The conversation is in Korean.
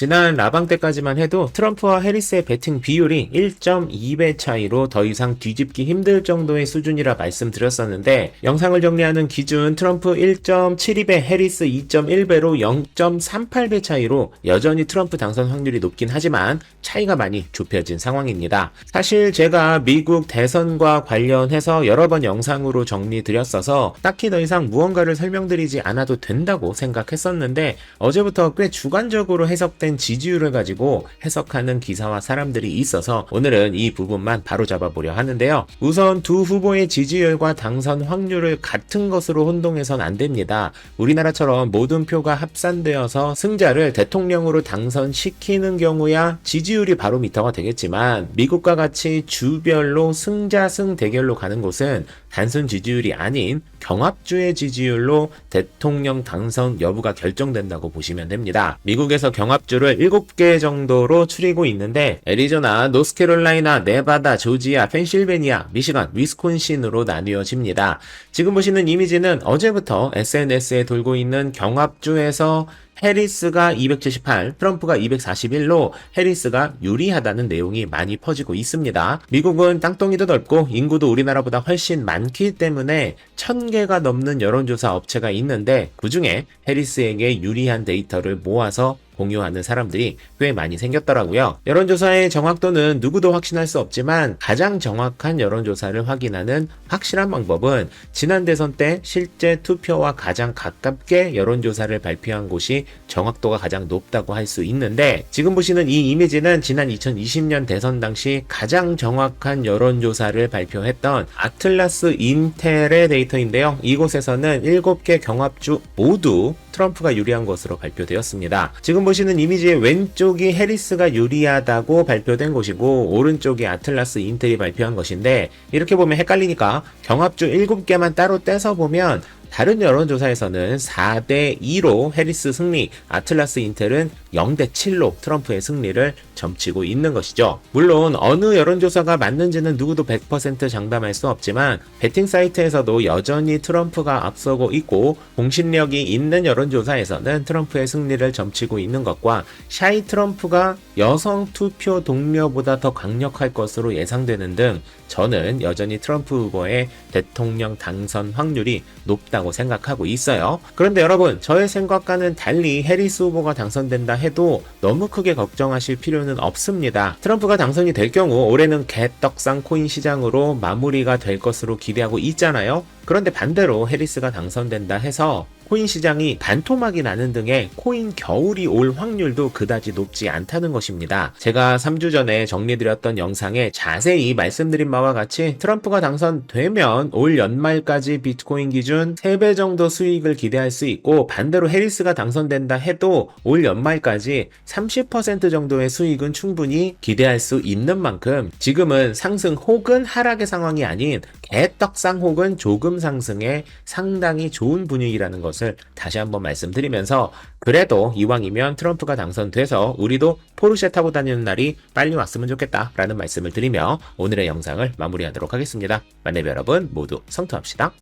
지난 라방 때까지만 해도 트럼프와 해리스의 배팅 비율이 1.2배 차이로 더 이상 뒤집기 힘들 정도의 수준이라 말씀드렸었는데, 영상을 정리하는 기준 트럼프 1.72배, 해리스 2.1배로 0.38배 차이로 여전히 트럼프 당선 확률이 높긴 하지만 차이가 많이 좁혀진 상황입니다. 사실 제가 미국 대선과 관련해서 여러 번 영상으로 정리드렸어서 딱히 더 이상 무언가를 설명드리지 않아도 된다고 생각했었는데, 어제부터 꽤 주관적으로 해석된 지지율을 가지고 해석하는 기사와 사람들이 있어서 오늘은 이 부분만 바로잡아 보려 하는데요. 우선 두 후보의 지지율과 당선 확률을 같은 것으로 혼동해선 안 됩니다. 우리나라처럼 모든 표가 합산되어서 승자를 대통령으로 당선시키는 경우야 지지율이 바로미터가 되겠지만, 미국과 같이 주별로 승자승 대결로 가는 곳은 단순 지지율이 아닌 경합주의 지지율로 대통령 당선 여부가 결정된다고 보시면 됩니다. 미국에서 경합주를 7개 정도로 추리고 있는데, 애리조나, 노스캐롤라이나, 네바다, 조지아, 펜실베니아, 미시간, 위스콘신으로 나뉘어집니다. 지금 보시는 이미지는 어제부터 SNS에 돌고 있는 경합주에서 해리스가 278, 트럼프가 241로 해리스가 유리하다는 내용이 많이 퍼지고 있습니다. 미국은 땅덩이도 넓고 인구도 우리나라보다 훨씬 많기 때문에 1000개가 넘는 여론조사 업체가 있는데, 그 중에 해리스에게 유리한 데이터를 모아서 공유하는 사람들이 꽤 많이 생겼더라고요. 여론조사의 정확도는 누구도 확신할 수 없지만, 가장 정확한 여론조사를 확인하는 확실한 방법은 지난 대선 때 실제 투표와 가장 가깝게 여론조사를 발표한 곳이 정확도가 가장 높다고 할 수 있는데, 지금 보시는 이 이미지는 지난 2020년 대선 당시 가장 정확한 여론조사를 발표했던 아틀라스 인텔의 데이터인데요. 이곳에서는 7개 경합주 모두 트럼프가 유리한 것으로 발표되었습니다. 지금 보시는 이미지의 왼쪽이 해리스가 유리하다고 발표된 곳이고, 오른쪽이 아틀라스 인텔이 발표한 것인데, 이렇게 보면 헷갈리니까 경합주 7개만 따로 떼서 보면 다른 여론조사에서는 4대2로 해리스 승리, 아틀라스 인텔은 0대7로 트럼프의 승리를 점치고 있는 것이죠. 물론 어느 여론조사가 맞는지는 누구도 100% 장담할 수 없지만, 배팅 사이트에서도 여전히 트럼프가 앞서고 있고, 공신력이 있는 여론조사에서는 트럼프의 승리를 점치고 있는 것과, 샤이 트럼프가 여성 투표 동료보다 더 강력할 것으로 예상되는 등 저는 여전히 트럼프 후보의 대통령 당선 확률이 높다고 생각하고 있어요. 그런데 여러분, 저의 생각과는 달리 해리스 후보가 당선된다 해도 너무 크게 걱정하실 필요는 없습니다. 트럼프가 당선이 될 경우 올해는 개떡상 코인 시장으로 마무리가 될 것으로 기대하고 있잖아요. 그런데 반대로 해리스가 당선된다 해서 코인 시장이 반토막이 나는 등의 코인 겨울이 올 확률도 그다지 높지 않다는 것입니다. 제가 3주 전에 정리드렸던 영상에 자세히 말씀드린 바와 같이 트럼프가 당선되면 올 연말까지 비트코인 기준 3배 정도 수익을 기대할 수 있고, 반대로 해리스가 당선된다 해도 올 연말까지 30% 정도의 수익은 충분히 기대할 수 있는 만큼, 지금은 상승 혹은 하락의 상황이 아닌 개떡상 혹은 조금 상승의 상당히 좋은 분위기라는 것을 다시 한번 말씀드리면서, 그래도 이왕이면 트럼프가 당선돼서 우리도 포르쉐 타고 다니는 날이 빨리 왔으면 좋겠다 라는 말씀을 드리며 오늘의 영상을 마무리하도록 하겠습니다. 만렙 여러분 모두 성투합시다.